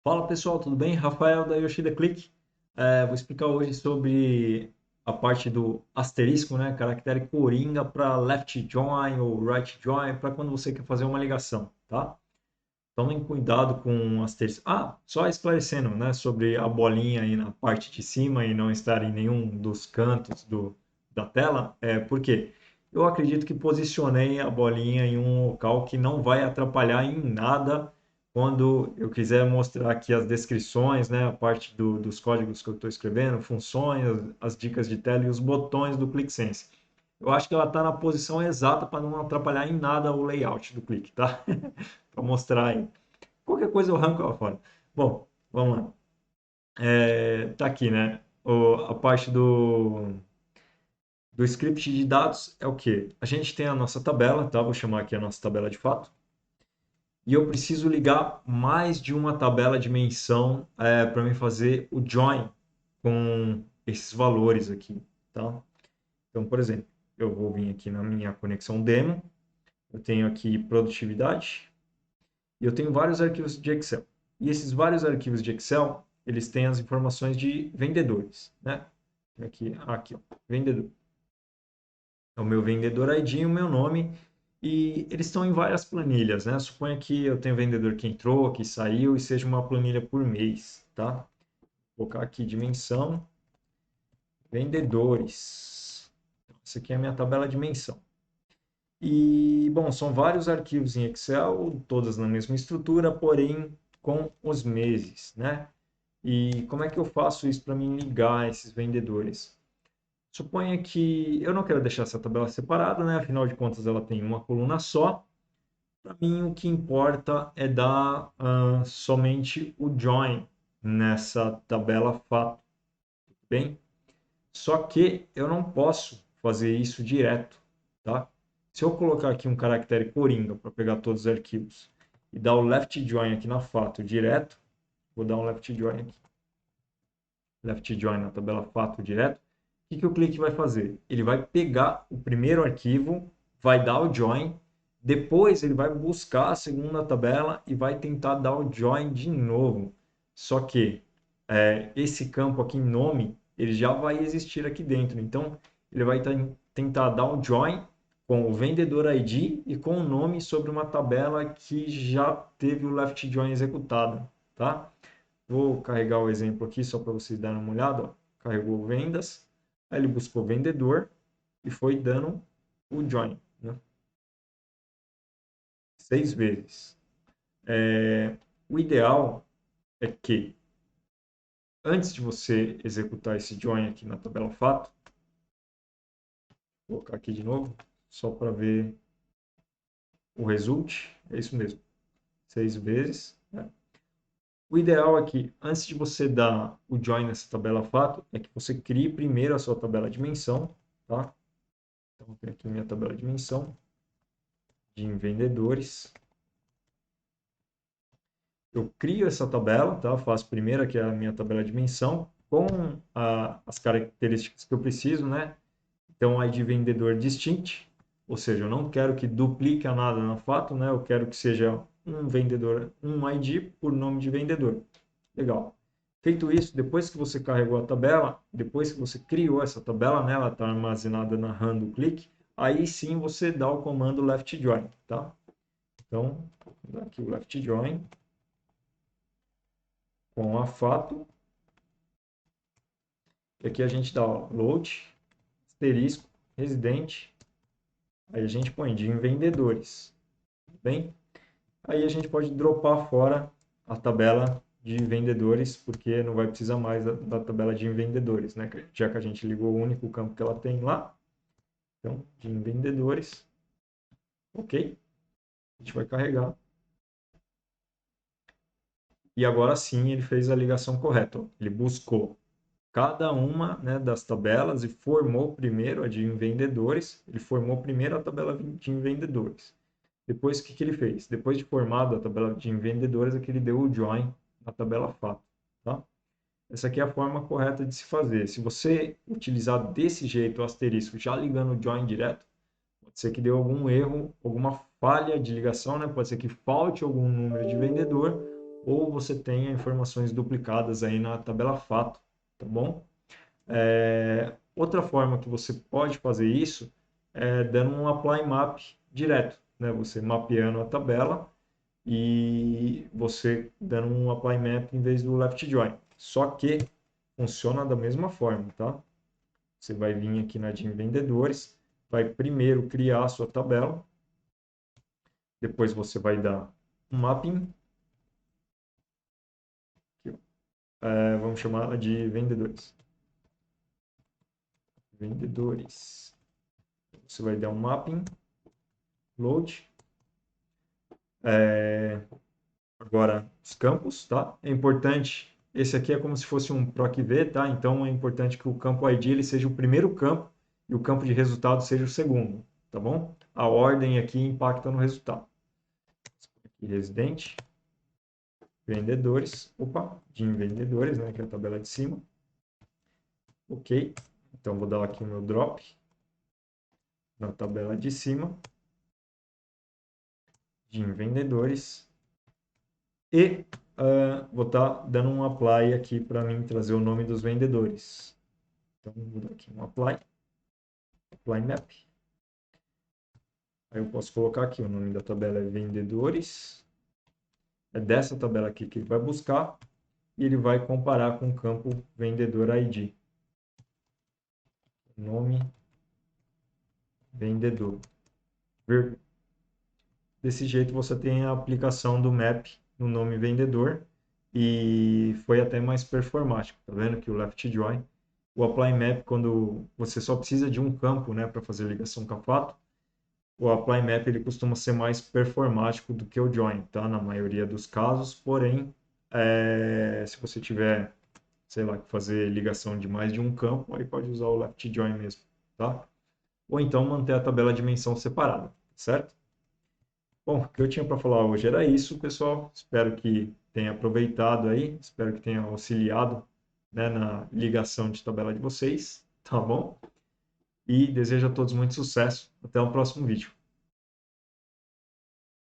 Fala pessoal, tudo bem? Rafael da Yoshida Click. Vou explicar hoje sobre a parte do asterisco, né? Caractere coringa para left join ou right join, para quando você quer fazer uma ligação, tá? Tomem cuidado com o asterisco. Só esclarecendo, né? Sobre a bolinha aí na parte de cima e não estar em nenhum dos cantos da tela. Por quê? Eu acredito que posicionei a bolinha em um local que não vai atrapalhar em nada quando eu quiser mostrar aqui as descrições, né? A parte dos códigos que eu estou escrevendo, funções, as dicas de tela e os botões do ClickSense. Eu acho que ela está na posição exata para não atrapalhar em nada o layout do Click, tá? Para mostrar aí. Qualquer coisa eu arranco ela fora. Bom, vamos lá. Tá aqui, né? A parte do script de dados é o quê? A gente tem a nossa tabela, tá? Vou chamar aqui a nossa tabela de fato. E eu preciso ligar mais de uma tabela de menção para mim fazer o join com esses valores aqui, tá? Então, por exemplo, eu vou vir aqui na minha conexão demo, eu tenho aqui produtividade, e eu tenho vários arquivos de Excel. E esses vários arquivos de Excel, eles têm as informações de vendedores, né? Aqui, ó, vendedor. É o meu vendedor ID e o meu nome. E eles estão em várias planilhas, né? Suponha que eu tenho vendedor que entrou, que saiu e seja uma planilha por mês, tá? Vou colocar aqui dimensão, vendedores. Essa aqui é a minha tabela de dimensão. E, bom, são vários arquivos em Excel, todas na mesma estrutura, porém com os meses, né? E como é que eu faço isso para me ligar esses vendedores? Suponha que eu não quero deixar essa tabela separada, né? Afinal de contas, ela tem uma coluna só. Para mim, o que importa é dar somente o join nessa tabela fato, bem? Só que eu não posso fazer isso direto, tá? Se eu colocar aqui um caractere coringa para pegar todos os arquivos e dar o left join aqui na fato direto, vou dar um left join aqui, left join na tabela fato direto, o que o clique vai fazer? Ele vai pegar o primeiro arquivo, vai dar o join, depois ele vai buscar a segunda tabela e vai tentar dar o join de novo. Só que esse campo aqui, nome, ele já vai existir aqui dentro. Então, ele vai tentar dar um join com o vendedor ID e com o nome sobre uma tabela que já teve o left join executado, tá? Vou carregar o exemplo aqui só para vocês darem uma olhada. Ó. Carregou vendas, aí ele buscou vendedor e foi dando o join, né? 6 vezes. O ideal é que antes de você executar esse join aqui na tabela fato, vou colocar aqui de novo, só para ver o result, é isso mesmo, 6 vezes. Né? O ideal é que, antes de você dar o join nessa tabela fato, é que você crie primeiro a sua tabela de dimensão, tá? Então, vou ter aqui minha tabela de dimensão de vendedores. Eu crio essa tabela, tá? Faço primeiro aqui a minha tabela de dimensão com as características que eu preciso, né? Então, ID vendedor distinct, ou seja, eu não quero que duplique a nada na fato, né? Eu quero que seja um vendedor, um ID por nome de vendedor. Legal. Feito isso, depois que você carregou a tabela, depois que você criou essa tabela, né? Ela está armazenada na RAM do clique, aí sim você dá o comando left join, tá? Então, vou dar aqui o left join com a fato. E aqui a gente dá ó, load, asterisco, residente. Aí a gente põe de vendedores. Bem, aí a gente pode dropar fora a tabela de vendedores, porque não vai precisar mais da tabela de vendedores, né? Já que a gente ligou o único campo que ela tem lá. Então, de vendedores. Ok. A gente vai carregar. E agora sim ele fez a ligação correta. Ele buscou cada uma, né, das tabelas e formou primeiro a de vendedores. Ele formou primeiro a tabela de vendedores. Depois, o que ele fez? Depois de formado a tabela de vendedores, é que ele deu o join na tabela fato. Tá? Essa aqui é a forma correta de se fazer. Se você utilizar desse jeito o asterisco, já ligando o join direto, pode ser que deu algum erro, alguma falha de ligação, né? Pode ser que falte algum número de vendedor, ou você tenha informações duplicadas aí na tabela fato, tá bom? Outra forma que você pode fazer isso é dando um apply map direto, né? Você mapeando a tabela e você dando um apply map em vez do left join. Só que funciona da mesma forma, tá? Você vai vir aqui na DIM Vendedores, vai primeiro criar a sua tabela, depois você vai dar um mapping, aqui, vamos chamar de vendedores. Vendedores. Você vai dar um mapping, load. Agora, os campos, tá? É importante, esse aqui é como se fosse um PROC-V, tá? Então é importante que o campo ID ele seja o primeiro campo e o campo de resultado seja o segundo, tá bom? A ordem aqui impacta no resultado. Aqui, residente, vendedores, opa, de vendedores, né? Que é a tabela de cima. Ok, então vou dar aqui o meu drop na tabela de cima de vendedores e vou estar dando um apply aqui para mim trazer o nome dos vendedores. Então vou dar aqui um apply map. Aí eu posso colocar aqui o nome da tabela é vendedores. É dessa tabela aqui que ele vai buscar e ele vai comparar com o campo vendedor ID. Nome vendedor. Desse jeito você tem a aplicação do map no nome vendedor e foi até mais performático. Tá vendo que o left join, o apply map, quando você só precisa de um campo, né, para fazer ligação com a fato, o apply map ele costuma ser mais performático do que o join, tá? Na maioria dos casos, porém, se você tiver, sei lá, que fazer ligação de mais de um campo, aí pode usar o left join mesmo, tá? Ou então manter a tabela de dimensão separada, certo? Bom, o que eu tinha para falar hoje era isso, pessoal. Espero que tenha aproveitado aí, espero que tenha auxiliado, né, na ligação de tabela de vocês, tá bom? E desejo a todos muito sucesso. Até o próximo vídeo.